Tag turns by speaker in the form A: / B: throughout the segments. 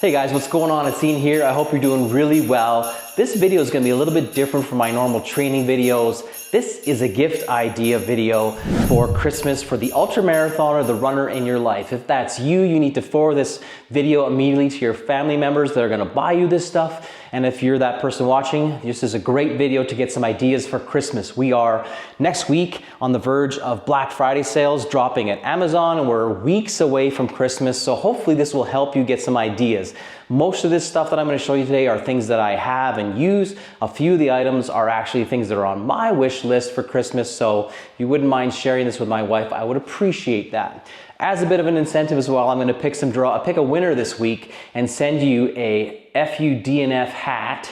A: Hey guys, what's going on? It's Ian here. I hope you're doing really well. This video is going to be a little bit different from my normal training videos. This is a gift idea video for Christmas for the ultra marathoner, the runner in your life. If that's you, you need to forward this video immediately to your family members that are going to buy you this stuff. And if you're that person watching, this is a great video to get some ideas for Christmas. We are next week on the verge of Black Friday sales dropping at Amazon, and we're weeks away from Christmas. So hopefully this will help you get some ideas. Most of this stuff that I'm going to show you today are things that I have and use. A few of the items are actually things that are on my wish list for Christmas. So if you wouldn't mind sharing this with my wife, I would appreciate that. As a bit of an incentive as well, I'm going to pick a winner this week and send you a FUDNF hat,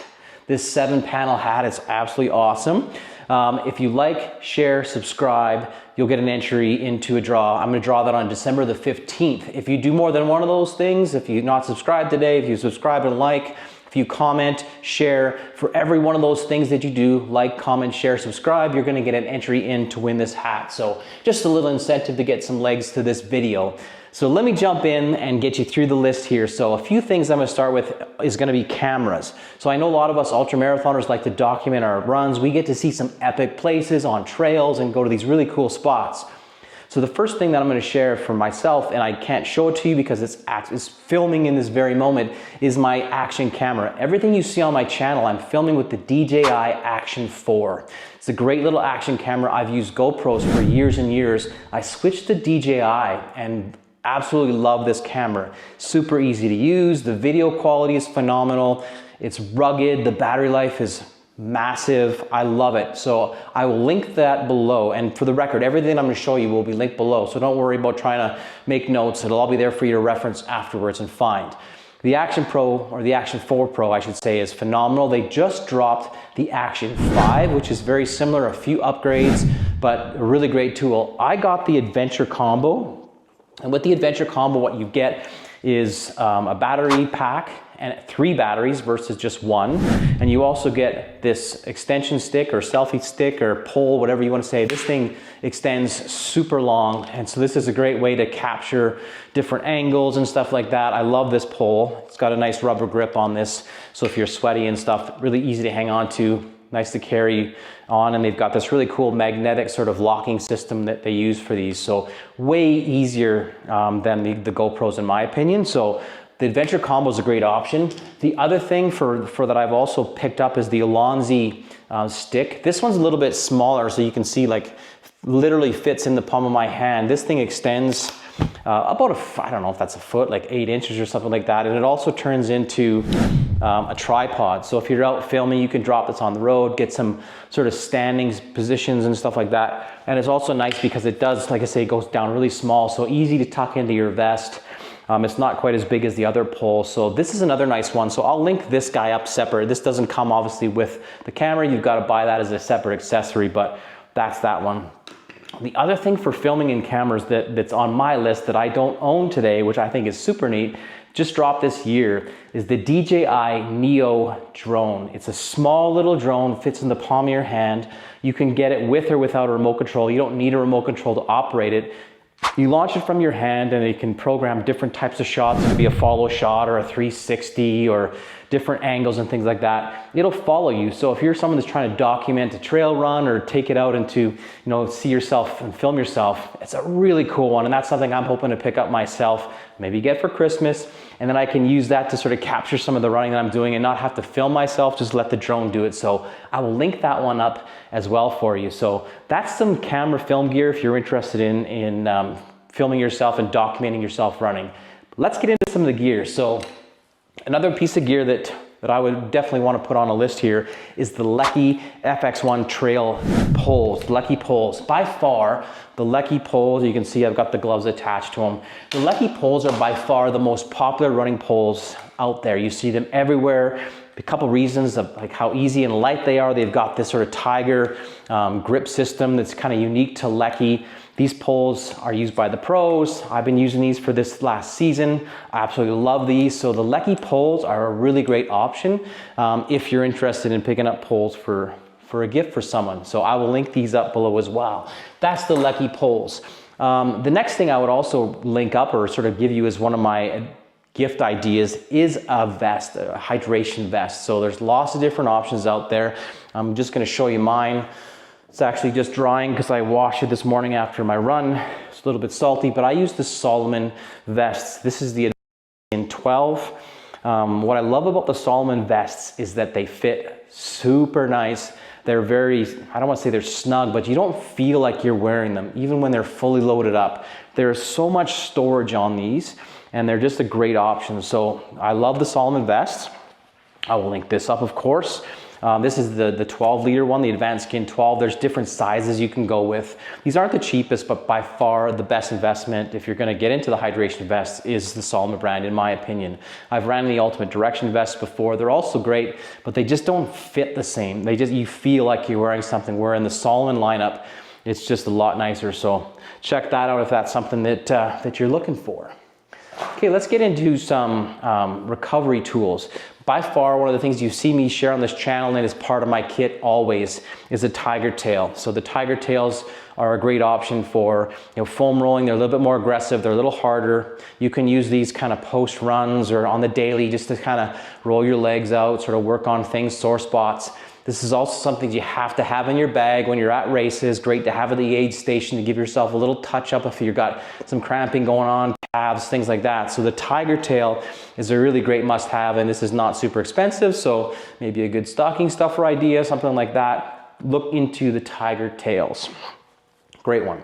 A: this 7-panel hat. It's absolutely awesome. If you like, share, subscribe, you'll get an entry into a draw. I'm going to draw that on December the 15th. If you do more than one of those things, if you're not subscribed today, if you subscribe and like, if you comment, share, for every one of those things that you do, like, comment, share, subscribe, you're going to get an entry in to win this hat. So just a little incentive to get some legs to this video. So let me jump in and get you through the list here. So a few things I'm going to start with is going to be cameras. So I know a lot of us ultra marathoners like to document our runs. We get to see some epic places on trails and go to these really cool spots. So the first thing that I'm going to share for myself, and I can't show it to you because it's filming in this very moment, is my action camera. Everything you see on my channel, I'm filming with the DJI Action 4. It's a great little action camera. I've used GoPros for years and years. I switched to DJI and absolutely love this camera. Super easy to use. The video quality is phenomenal. It's rugged. The battery life is massive. I love it. So I will link that below. And for the record, everything I'm going to show you will be linked below. So don't worry about trying to make notes. It'll all be there for you to reference afterwards and find. The Action Pro, or the Action 4 Pro, I should say, is phenomenal. They just dropped the Action 5, which is very similar, a few upgrades, but a really great tool. I got the Adventure Combo. And with the Adventure Combo, what you get is a battery pack and 3 batteries versus just 1. And you also get this extension stick or selfie stick or pole, whatever you want to say. This thing extends super long. And so this is a great way to capture different angles and stuff like that. I love this pole. It's got a nice rubber grip on this. So if you're sweaty and stuff, really easy to hang on to. Nice to carry on, and they've got this really cool magnetic sort of locking system that they use for these. So way easier than the GoPros in my opinion. So the Adventure Combo is a great option. The other thing for that I've also picked up is the Alonzi stick. This one's a little bit smaller, so you can see like literally fits in the palm of my hand. This thing extends about I don't know if that's a foot, like 8 inches or something like that. And it also turns into a tripod. So if you're out filming, you can drop this on the road, get some sort of standing positions and stuff like that. And it's also nice because it does, like I say, it goes down really small. So easy to tuck into your vest. It's not quite as big as the other pole. So this is another nice one. So I'll link this guy up separate. This doesn't come obviously with the camera. You've got to buy that as a separate accessory, but that's that one. The other thing for filming in cameras that's on my list that I don't own today, which I think is super neat, just dropped this year, is the DJI NEO Drone. It's a small little drone, fits in the palm of your hand. You can get it with or without a remote control. You don't need a remote control to operate it. You launch it from your hand and it can program different types of shots. It could be a follow shot or a 360 or different angles and things like that. It'll follow you. So if you're someone that's trying to document a trail run or take it out into, see yourself and film yourself, it's a really cool one. And that's something I'm hoping to pick up myself, maybe get for Christmas. And then I can use that to sort of capture some of the running that I'm doing and not have to film myself, just let the drone do it. So I will link that one up as well for you. So that's some camera film gear if you're interested in filming yourself and documenting yourself running. Let's get into some of the gear. So another piece of gear that I would definitely want to put on a list here is the Leki FX1 trail poles, Leki Poles. By far, the Leki Poles, you can see I've got the gloves attached to them. The Leki Poles are by far the most popular running poles out there. You see them everywhere. A couple reasons of like how easy and light they are. They've got this sort of tiger grip system that's kind of unique to Leki. These poles are used by the pros. I've been using these for this last season. I absolutely love these. So the Leki poles are a really great option if you're interested in picking up poles for a gift for someone. So I will link these up below as well. That's the Leki Poles. The next thing I would also link up or sort of give you is one of my gift ideas is a vest, a hydration vest. So there's lots of different options out there. I'm just gonna show you mine. It's actually just drying because I washed it this morning after my run. It's a little bit salty, but I use the Salomon vests. This is the in 12. What I love about the Salomon vests is that they fit super nice. They're very, I don't want to say they're snug, but you don't feel like you're wearing them, even when they're fully loaded up. There's so much storage on these, and they're just a great option. So I love the Salomon vests. I will link this up, of course. This is the 12 liter one, the Advanced Skin 12. There's different sizes you can go with. These aren't the cheapest, but by far the best investment if you're gonna get into the hydration vests is the Salomon brand, in my opinion. I've ran the Ultimate Direction vests before. They're also great, but they just don't fit the same. You feel like you're wearing something, where in the Salomon lineup, it's just a lot nicer. So check that out if that's something that you're looking for. Okay, let's get into some recovery tools. By far, one of the things you see me share on this channel and is part of my kit always is a tiger tail. So the tiger tails are a great option for foam rolling. They're a little bit more aggressive. They're a little harder. You can use these kind of post runs or on the daily just to kind of roll your legs out, sort of work on things, sore spots. This is also something you have to have in your bag when you're at races. Great to have at the aid station to give yourself a little touch up if you've got some cramping going on, calves, things like that. So the tiger tail is a really great must have, and this is not super expensive. So maybe a good stocking stuffer idea, something like that. Look into the tiger tails. Great one.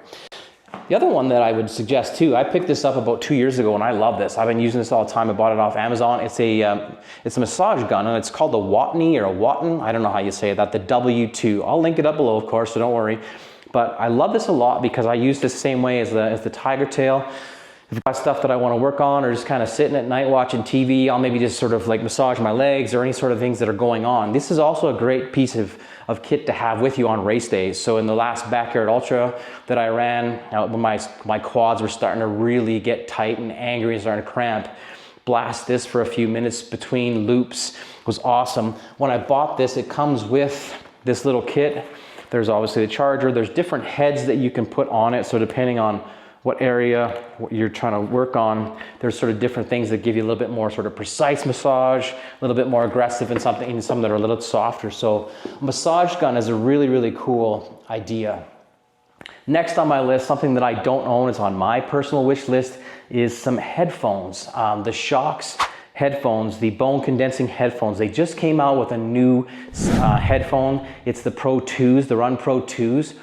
A: The other one that I would suggest too, I picked this up about 2 years ago and I love this. I've been using this all the time. I bought it off Amazon. It's a massage gun and it's called the Watney or a Watton. I don't know how you say that, the W2. I'll link it up below, of course, so don't worry. But I love this a lot because I use this same way as the tiger tail. If I've got stuff that I want to work on or just kind of sitting at night watching TV, I'll maybe just sort of like massage my legs or any sort of things that are going on. This is also a great piece of kit to have with you on race days. So in the last Backyard Ultra that I ran, when my quads were starting to really get tight and angry and starting to cramp, blast this for a few minutes between loops was awesome. When I bought this, it comes with this little kit. There's obviously the charger. There's different heads that you can put on it. So depending on what area you're trying to work on, there's sort of different things that give you a little bit more sort of precise massage, a little bit more aggressive and some that are a little softer. So a massage gun is a really, really cool idea. Next on my list, something that I don't own, it's on my personal wish list, is some headphones. The Shocks headphones, the bone condensing headphones. They just came out with a new headphone. It's the Pro 2s, the Run Pro 2s.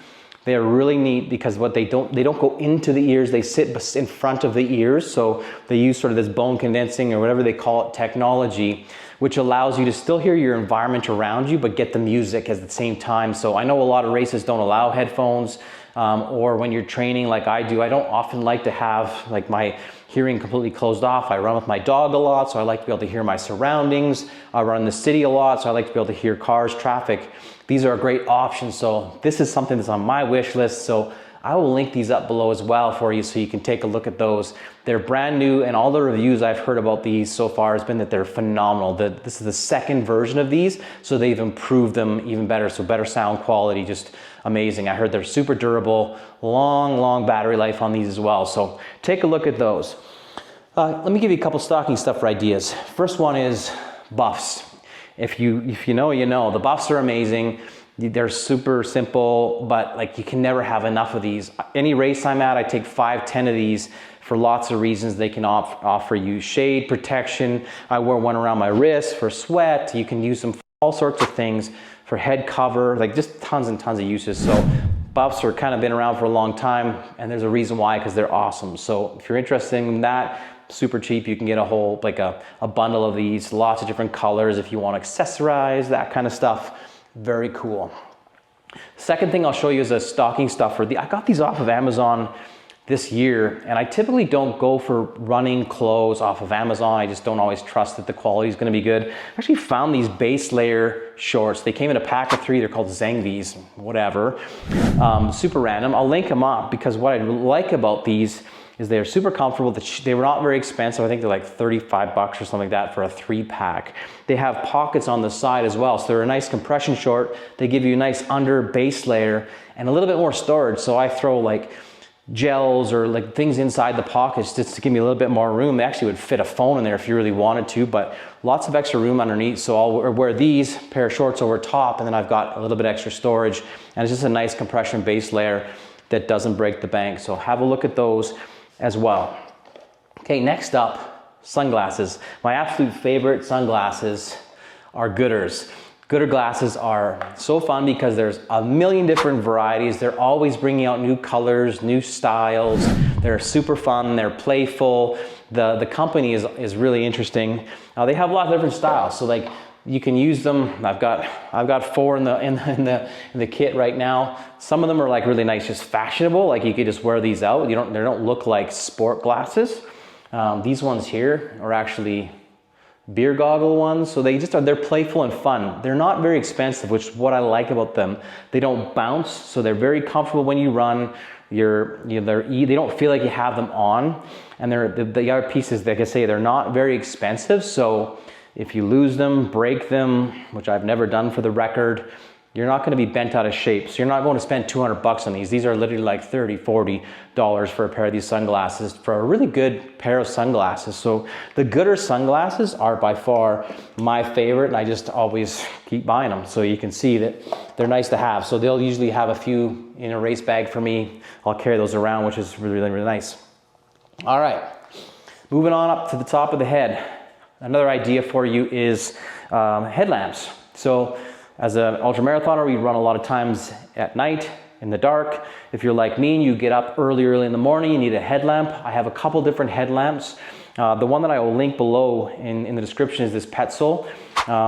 A: They are really neat because they don't go into the ears, they sit in front of the ears. So they use sort of this bone condensing or whatever they call it technology, which allows you to still hear your environment around you, but get the music at the same time. So I know a lot of races don't allow headphones, or when you're training like I do, I don't often like to have like my hearing completely closed off. I run with my dog a lot, so I like to be able to hear my surroundings. I run in the city a lot, so I like to be able to hear cars, traffic. These are a great option. So this is something that's on my wish list. So I will link these up below as well for you so you can take a look at those. They're brand new and all the reviews I've heard about these so far has been that they're phenomenal. This is the second version of these, so they've improved them even better. So better sound quality, just amazing. I heard they're super durable, long battery life on these as well. So take a look at those. Let me give you a couple stocking stuffer ideas. First one is buffs. If you know, you know. The buffs are amazing. They're super simple, but like you can never have enough of these. Any race I'm at, I take 5, 10 of these for lots of reasons. They can offer you shade, protection. I wear one around my wrist for sweat. You can use them for all sorts of things, for head cover, like just tons and tons of uses. So buffs are kind of been around for a long time, and there's a reason why, because they're awesome. So if you're interested in that, super cheap. You can get a whole, like a bundle of these, lots of different colors if you want to accessorize, that kind of stuff. Very cool. Second thing I'll show you is a stocking stuffer. I got these off of Amazon this year, and I typically don't go for running clothes off of Amazon. I just don't always trust that the quality is going to be good. I actually found these base layer shorts. They came in a pack of 3. They're called Zengvis, whatever. Super random. I'll link them up because what I like about these is they're super comfortable. They were not very expensive. I think they're like 35 bucks or something like that for a 3-pack. They have pockets on the side as well. So they're a nice compression short. They give you a nice under base layer and a little bit more storage. So I throw like gels or like things inside the pockets just to give me a little bit more room. They actually would fit a phone in there if you really wanted to, but lots of extra room underneath. So I'll wear these pair of shorts over top, and then I've got a little bit extra storage, and it's just a nice compression base layer that doesn't break the bank. So have a look at those as well. Okay, next up, sunglasses. My absolute favorite sunglasses are Gooders. Gooder glasses are so fun because there's a million different varieties. They're always bringing out new colors, new styles. They're super fun, they're playful. The company is really interesting. They have a lot of different styles, so like you can use them. I've got 4 in the kit right now. Some of them are like really nice, just fashionable. Like you could just wear these out. They don't look like sport glasses. These ones here are actually beer goggle ones, so they're playful and fun. They're not very expensive, which is what I like about them. They don't bounce, so they're very comfortable when you run. They don't feel like you have them on, and the other piece is, like I say, they're not very expensive. So if you lose them, break them, which I've never done for the record, you're not going to be bent out of shape. So you're not going to spend $200 on these. These are literally like $30, $40 for a pair of these sunglasses, for a really good pair of sunglasses. So the Gooder sunglasses are by far my favorite, and I just always keep buying them. So you can see that they're nice to have. So they'll usually have a few in a race bag for me. I'll carry those around, which is really, really nice. All right, moving on up to the top of the head. Another idea for you is headlamps. So as an ultramarathoner, we run a lot of times at night, in the dark. If you're like me and you get up early in the morning, you need a headlamp. I have a couple different headlamps. The one that I will link below in the description is this Petzl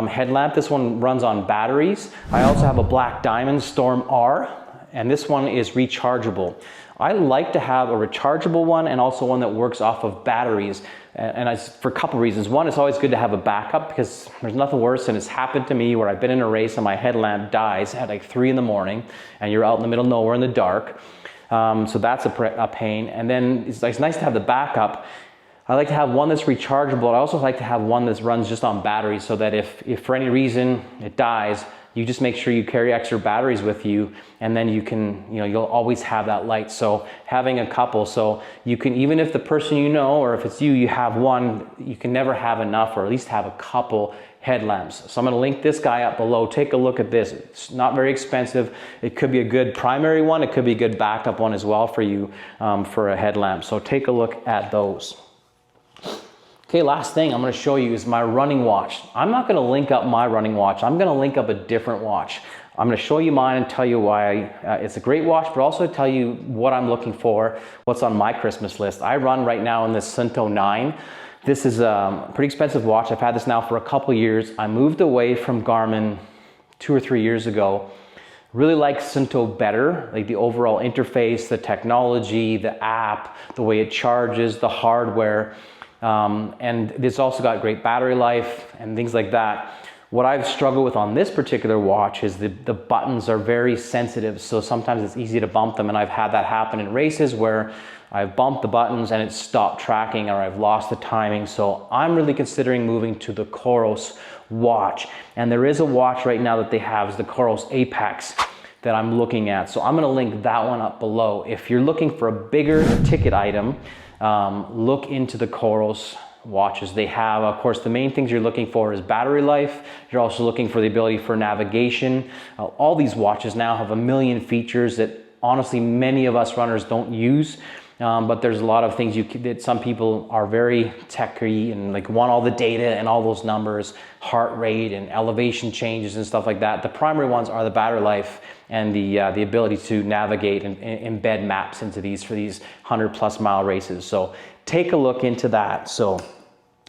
A: headlamp. This one runs on batteries. I also have a Black Diamond Storm R, and this one is rechargeable. I like to have a rechargeable one and also one that works off of batteries, and for a couple reasons. One, it's always good to have a backup because there's nothing worse, and it's happened to me where I've been in a race and my headlamp dies at like 3 in the morning and you're out in the middle of nowhere in the dark. So that's a pain. And then it's nice to have the backup. I like to have one that's rechargeable. I also like to have one that runs just on batteries, so that if for any reason it dies, you just make sure you carry extra batteries with you, and then you'll always have that light. So having a couple, so you can, even if the person you know, or if it's you have one, you can never have enough, or at least have a couple headlamps. So I'm gonna link this guy up below. Take a look at this. It's not very expensive. It could be a good primary one. It could be a good backup one as well for you for a headlamp. So take a look at those. Okay, last thing I'm going to show you is my running watch. I'm not going to link up my running watch. I'm going to link up a different watch. I'm going to show you mine and tell you why it's a great watch, but also tell you what I'm looking for, what's on my Christmas list. I run right now in this Sunto 9. This is a pretty expensive watch. I've had this now for a couple years. I moved away from Garmin 2 or 3 years ago. Really like Sunto better, like the overall interface, the technology, the app, the way it charges, the hardware. And it's also got great battery life and things like that. What I've struggled with on this particular watch is the buttons are very sensitive, so sometimes it's easy to bump them, and I've had that happen in races where I've bumped the buttons and it's stopped tracking, or I've lost the timing. So I'm really considering moving to the Coros watch, and there is a watch right now that they have, is the Coros Apex, that I'm looking at. So I'm going to link that one up below. If you're looking for a bigger ticket item, look into the Coros watches. They have, of course, the main things you're looking for is battery life. You're also looking for the ability for navigation. All these watches now have a million features that honestly many of us runners don't use. But there's a lot of things that some people are very techy and like want all the data and all those numbers, heart rate and elevation changes and stuff like that. The primary ones are the battery life and the ability to navigate and embed maps into these for these 100+ mile races. So take a look into that. So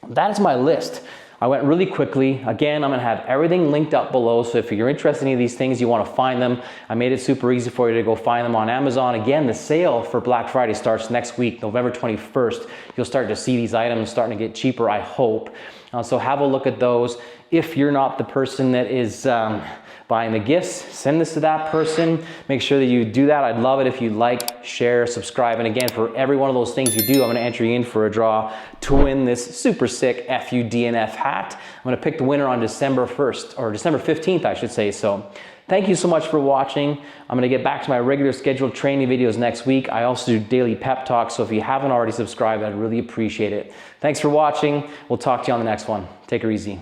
A: that is my list. I went really quickly. Again, I'm gonna have everything linked up below, so if you're interested in any of these things, you wanna find them, I made it super easy for you to go find them on Amazon. Again, the sale for Black Friday starts next week, November 21st. You'll start to see these items starting to get cheaper, I hope. So have a look at those. If you're not the person that is buying the gifts, send this to that person. Make sure that you do that. I'd love it if you like, share, subscribe. And again, for every one of those things you do, I'm gonna enter you in for a draw to win this super sick FU DNF hat. I'm gonna pick the winner on December 1st, or December 15th, I should say. So Thank you so much for watching. I'm gonna get back to my regular scheduled training videos next week. I also do daily pep talks, so if you haven't already subscribed, I'd really appreciate it. Thanks for watching. We'll talk to you on the next one. Take her easy.